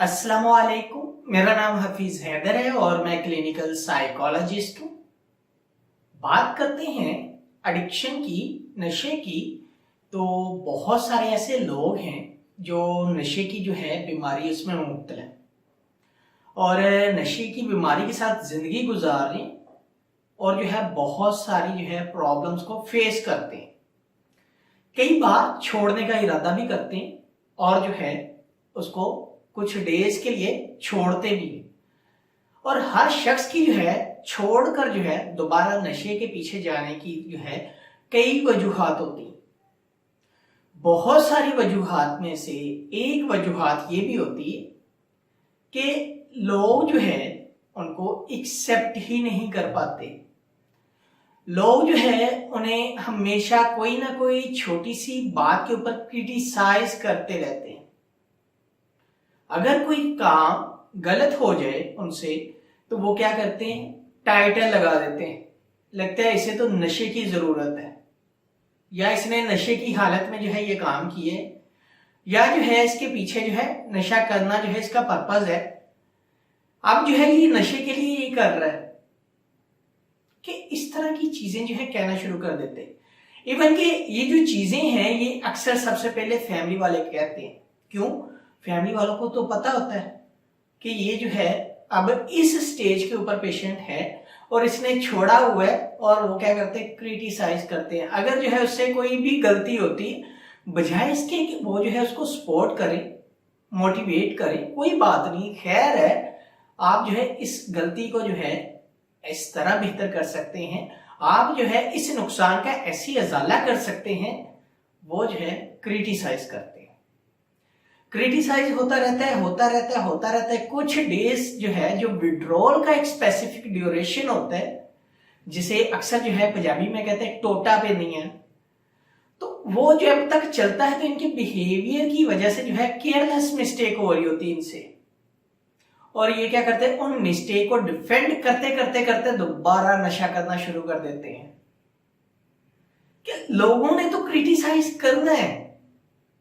अस्सलाम वालेकुम। मेरा नाम हफीज हैदर है और मैं क्लिनिकल साइकोलॉजिस्ट हूँ। बात करते हैं एडिक्शन की, नशे की। तो बहुत सारे ऐसे लोग हैं जो नशे की जो है बीमारी उसमें मुब्तला है और नशे की बीमारी के साथ जिंदगी गुजार रहे हैं और जो है बहुत सारी जो है प्रॉब्लम्स को फेस करते हैं। कई बार छोड़ने का इरादा भी करते हैं और जो है उसको कुछ डेज के लिए छोड़ते भी हैं। और हर शख्स की जो है छोड़कर जो है दोबारा नशे के पीछे जाने की जो है कई वजूहात होती हैं। बहुत सारी वजूहात में से एक वजूहात ये भी होती है कि लोग जो है उनको एक्सेप्ट ही नहीं कर पाते। लोग जो है उन्हें हमेशा कोई ना कोई छोटी सी बात के ऊपर क्रिटिसाइज करते रहते हैं। अगर कोई काम गलत हो जाए उनसे तो वो क्या करते हैं, टाइटल लगा देते हैं। लगता है इसे तो नशे की जरूरत है, या इसने नशे की हालत में जो है ये काम किए, या जो है इसके पीछे जो है नशा करना जो है इसका पर्पज है। अब जो है ये नशे के लिए ये कर रहा है कि इस तरह की चीजें जो है कहना शुरू कर देते हैं। इवन कि ये जो चीजें हैं ये अक्सर सबसे पहले फैमिली वाले कहते हैं। क्यों? फैमिली वालों को तो पता होता है कि ये जो है अब इस स्टेज के ऊपर पेशेंट है और इसने छोड़ा हुआ है, और वो क्या करते हैं, क्रिटिसाइज करते हैं। अगर जो है उससे कोई भी गलती होती है, बजाय इसके कि वो जो है उसको सपोर्ट करे, मोटिवेट करे, कोई बात नहीं, खैर है, आप जो है इस गलती को जो है इस तरह बेहतर कर सकते हैं, आप जो है इस नुकसान का ऐसी अजाला कर सकते हैं, वो जो है क्रिटिसाइज करते हैं। क्रिटिसाइज होता रहता है। कुछ डेज जो है जो विड्रॉल का एक स्पेसिफिक ड्यूरेशन होता है, जिसे अक्सर जो है पंजाबी में कहते हैं टोटा पे नहीं है, तो वो जब तक चलता है तो इनके बिहेवियर की वजह से जो है केयरलेस मिस्टेक हो रही होती है इनसे, और ये क्या करते हैं, उन मिस्टेक को डिफेंड करते दोबारा नशा करना शुरू कर देते हैं। कि लोगों ने तो क्रिटिसाइज करना है।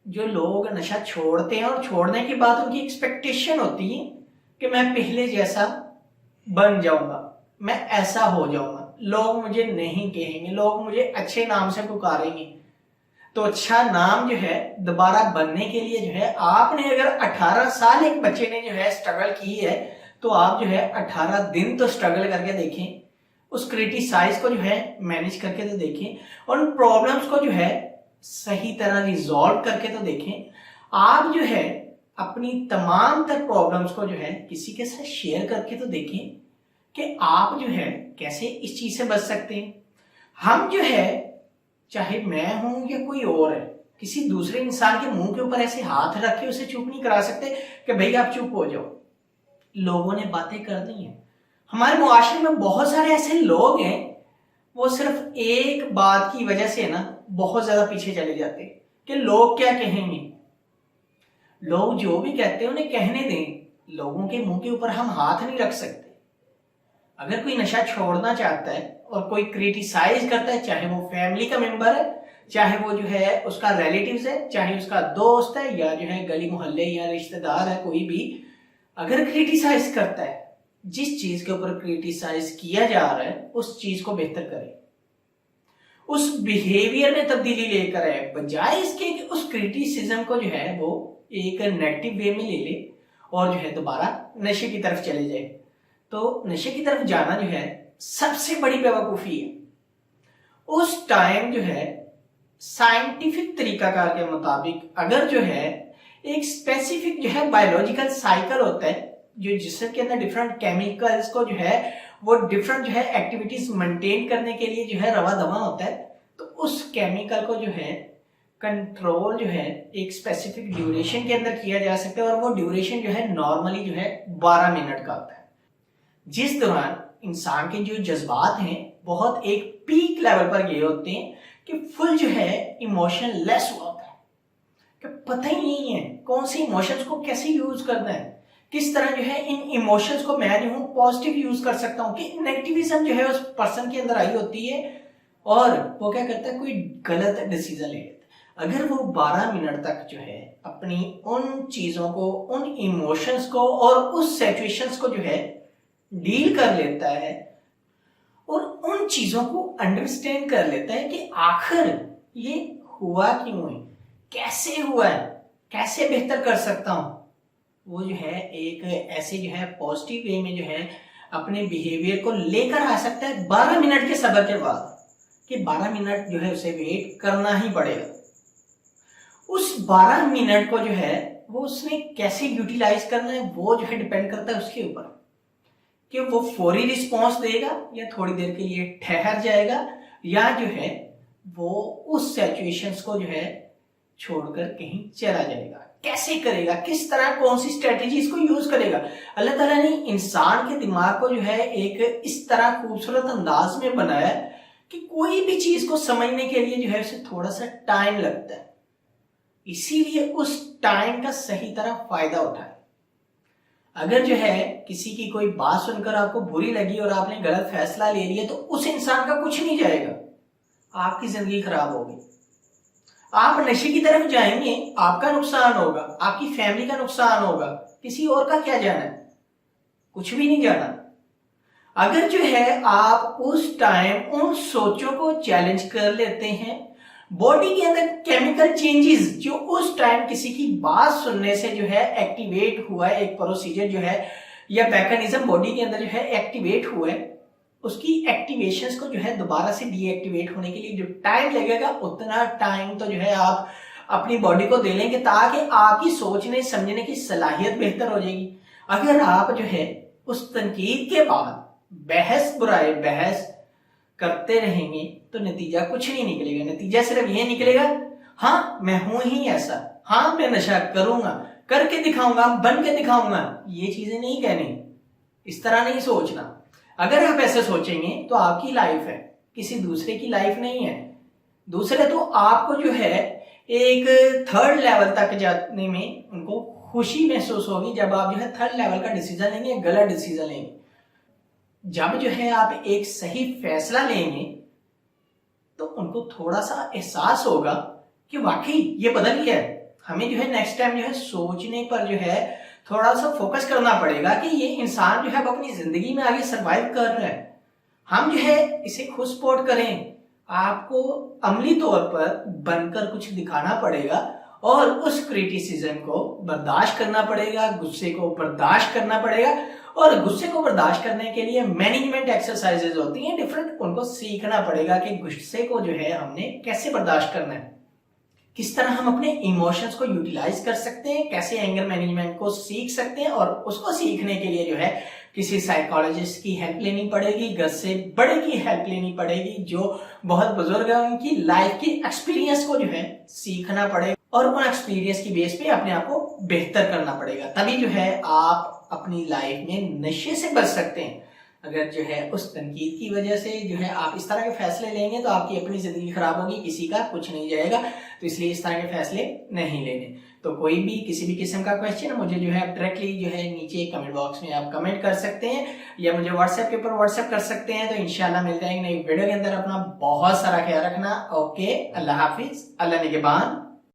जो लोग नशा छोड़ते हैं और छोड़ने के बाद उनकी एक्सपेक्टेशन होती है कि मैं पहले जैसा बन जाऊंगा, मैं ऐसा हो जाऊंगा, लोग मुझे नहीं कहेंगे, लोग मुझे अच्छे नाम से पुकारेंगे। तो अच्छा नाम जो है दोबारा बनने के लिए जो है आपने अगर 18 साल एक बच्चे ने जो है स्ट्रगल की है, तो आप जो है 18 दिन तो स्ट्रगल करके देखें, उस क्रिटिसाइज को जो है मैनेज करके तो देखें, उन प्रॉब्लम्स को जो है सही तरह रिजॉल्व करके तो देखें। आप जो है अपनी तमाम तर प्रॉब्लम्स को जो है किसी के साथ शेयर करके तो देखें कि आप जो है कैसे इस चीज से बच सकते हैं। हम जो है, चाहे मैं हूं या कोई और है, किसी दूसरे इंसान के मुंह के ऊपर ऐसे हाथ रख के उसे चुप नहीं करा सकते कि भाई आप चुप हो जाओ। लोगों ने बातें कर दी हैं। हमारे मुआशरे में बहुत सारे ऐसे लोग हैं, वो सिर्फ एक बात की वजह से ना बहुत ज्यादा पीछे चले जाते हैं कि लोग क्या कहेंगे। लोग जो भी कहते हैं उन्हें कहने दें, लोगों के मुंह के ऊपर हम हाथ नहीं रख सकते। अगर कोई नशा छोड़ना चाहता है और कोई क्रिटिसाइज करता है, चाहे वो फैमिली का मेंबर है, चाहे वो जो है उसका रिलेटिव्स है, चाहे उसका दोस्त है, या जो है गली मोहल्ले या रिश्तेदार है, कोई भी अगर क्रिटिसाइज करता है, जिस चीज के ऊपर क्रिटिसाइज किया जा रहा है उस चीज को बेहतर करे, उस बिहेवियर में तब्दीली लेकर आए, बजाय इसके कि उस क्रिटिसिज्म को जो है वो एक नेगेटिव वे में ले ले और जो है दोबारा नशे की तरफ चले जाए। तो नशे की तरफ जाना जो है सबसे बड़ी बेवकूफी है। उस टाइम जो है साइंटिफिक तरीकाकार के मुताबिक अगर जो है एक स्पेसिफिक जो है बायोलॉजिकल साइकिल होता है, जो जिसम के अंदर डिफरेंट केमिकल्स को जो है वो डिफरेंट जो है एक्टिविटीज मेंटेन करने के लिए जो है रवा दवा होता है, तो उस केमिकल को जो है कंट्रोल जो है एक स्पेसिफिक ड्यूरेशन के अंदर किया जा सकता है, और वो ड्यूरेशन जो है नॉर्मली जो है 12 मिनट का होता है, जिस दौरान इंसान के जो जज्बात हैं बहुत एक पीक लेवल पर गए होते हैं कि फुल जो है इमोशन लेस होता है, कि पता ही नहीं है कौन सी इमोशंस को कैसे यूज करना है, किस तरह जो है इन इमोशंस को मैं जो हूं पॉजिटिव यूज कर सकता हूं, कि नेगेटिविज्म जो है उस पर्सन के अंदर आई होती है और वो क्या करता है, कोई गलत डिसीजन ले लेता है। اگر وہ 12 منٹ تک جو ہے اپنی ان چیزوں کو، ان ایموشنز کو اور اس سچویشنز کو جو ہے ڈیل کر لیتا ہے اور ان چیزوں کو انڈرسٹینڈ کر لیتا ہے کہ آخر یہ ہوا کیوں ہے، کیسے ہوا ہے، کیسے بہتر کر سکتا ہوں، وہ جو ہے ایک ایسے جو ہے پازیٹیو وے میں جو ہے اپنے بیہیویئر کو لے کر آ سکتا ہے 12 منٹ کے صبر کے بعد، کہ 12 منٹ جو ہے اسے ویٹ کرنا ہی پڑے گا۔ اس 12 منٹ کو جو ہے وہ اس نے کیسے یوٹیلائز کرنا ہے وہ جو ہے ڈیپینڈ کرتا ہے اس کے اوپر، کہ وہ فوری رسپانس دے گا یا تھوڑی دیر کے لیے ٹھہر جائے گا، یا جو ہے وہ اس سچویشنز کو جو ہے چھوڑ کر کہیں چلا جائے گا۔ کیسے کرے گا، کس طرح، کون سی اسٹریٹجیز کو یوز کرے گا۔ اللہ تعالیٰ نے انسان کے دماغ کو جو ہے ایک اس طرح خوبصورت انداز میں بنایا ہے کہ کوئی بھی چیز کو سمجھنے کے لیے جو ہے اسے تھوڑا سا ٹائم لگتا ہے، اسی لیے اس ٹائم کا صحیح طرح فائدہ اٹھائے۔ اگر جو ہے کسی کی کوئی بات سن کر آپ کو بری لگی اور آپ نے غلط فیصلہ لے لیا تو اس انسان کا کچھ نہیں جائے گا، آپ کی زندگی خراب ہوگی۔ آپ نشے کی طرف جائیں گے، آپ کا نقصان ہوگا، آپ کی فیملی کا نقصان ہوگا، کسی اور کا کیا جانا ہے، کچھ بھی نہیں جانا۔ اگر جو ہے آپ اس ٹائم ان سوچوں کو چیلنج کر لیتے ہیں، باڈی کے اندر کیمیکل چینجز جو اس ٹائم کسی کی بات سننے سے جو ہے ایکٹیویٹ ہوا ہے، ایک پروسیجر جو ہے یا میکانزم باڈی کے اندر جو ہے ایکٹیویٹ ہوا ہے، اس کی ایکٹیویشنز کو جو ہے دوبارہ سے ڈی ایکٹیویٹ ہونے کے لیے جو ٹائم لگے گا اتنا ٹائم تو جو ہے آپ اپنی باڈی کو دے لیں گے تاکہ آپ کی سوچنے سمجھنے کی صلاحیت بہتر ہو جائے گی۔ اگر آپ جو ہے اس تنقید کے بعد بحث برائے بحث کرتے رہیں گے تو نتیجہ کچھ نہیں نکلے گا، نتیجہ صرف یہ نکلے گا ہاں میں ہوں ہی ایسا، ہاں میں نشہ کروں گا، کر کے دکھاؤں گا، بن کے دکھاؤں گا، یہ چیزیں نہیں کہنی، اس طرح نہیں سوچنا۔ اگر آپ ایسے سوچیں گے تو آپ کی لائف ہے، کسی دوسرے کی لائف نہیں ہے۔ دوسرے تو آپ کو جو ہے ایک تھرڈ لیول تک جانے میں ان کو خوشی محسوس ہوگی جب آپ جو ہے تھرڈ لیول کا ڈیسیزن لیں گے، غلط ڈیسیزن لیں گے۔ جب جو ہے آپ ایک صحیح فیصلہ لیں گے تو ان کو تھوڑا سا احساس ہوگا کہ واقعی یہ بدل گیا ہے، ہمیں جو ہے نیکسٹ ٹائم جو ہے سوچنے پر جو ہے تھوڑا سا فوکس کرنا پڑے گا کہ یہ انسان جو ہے اپنی زندگی میں آگے سروائیو کر رہا ہے، ہم جو ہے اسے خود سپورٹ کریں۔ آپ کو عملی طور پر بن کر کچھ دکھانا پڑے گا اور اس کریٹیسزم کو برداشت کرنا پڑے گا، غصے کو برداشت کرنا پڑے گا، اور غصے کو برداشت کرنے کے لیے مینجمنٹ ایکسرسائزز ہوتی ہیں ڈفرنٹ، ان کو سیکھنا پڑے گا کہ غصے کو جو ہے ہم نے کیسے برداشت کرنا ہے، کس طرح ہم اپنے ایموشنز کو یوٹیلائز کر سکتے ہیں، کیسے اینگر مینجمنٹ کو سیکھ سکتے ہیں، اور اس کو سیکھنے کے لیے جو ہے کسی سائیکالوجسٹ کی ہیلپ لینی پڑے گی، گھر سے بڑے کی ہیلپ لینی پڑے گی جو بہت بزرگ ہیں، ان کی لائف کی ایکسپیرینس کو جو ہے سیکھنا پڑے گا اور ان ایکسپیرینس کی بیس پہ اپنے آپ کو بہتر کرنا پڑے گا، تبھی جو ہے آپ اپنی لائف میں نشے سے بچ سکتے ہیں۔ اگر جو ہے اس تنقید کی وجہ سے جو ہے آپ اس طرح کے فیصلے لیں گے تو آپ کی اپنی زندگی خراب ہوگی، کسی کا کچھ نہیں جائے گا، تو اس لیے اس طرح کے فیصلے نہیں لینے۔ تو کوئی بھی کسی بھی قسم کا کویسچن مجھے جو ہے ڈائریکٹلی جو ہے نیچے کمنٹ باکس میں آپ کمنٹ کر سکتے ہیں یا مجھے واٹس ایپ کے اوپر واٹس ایپ کر سکتے ہیں۔ تو انشاءاللہ ملتے ہیں نئی ویڈیو کے اندر، اپنا بہت سارا خیال رکھنا۔ اوکے، اللہ حافظ، اللہ نگہبان۔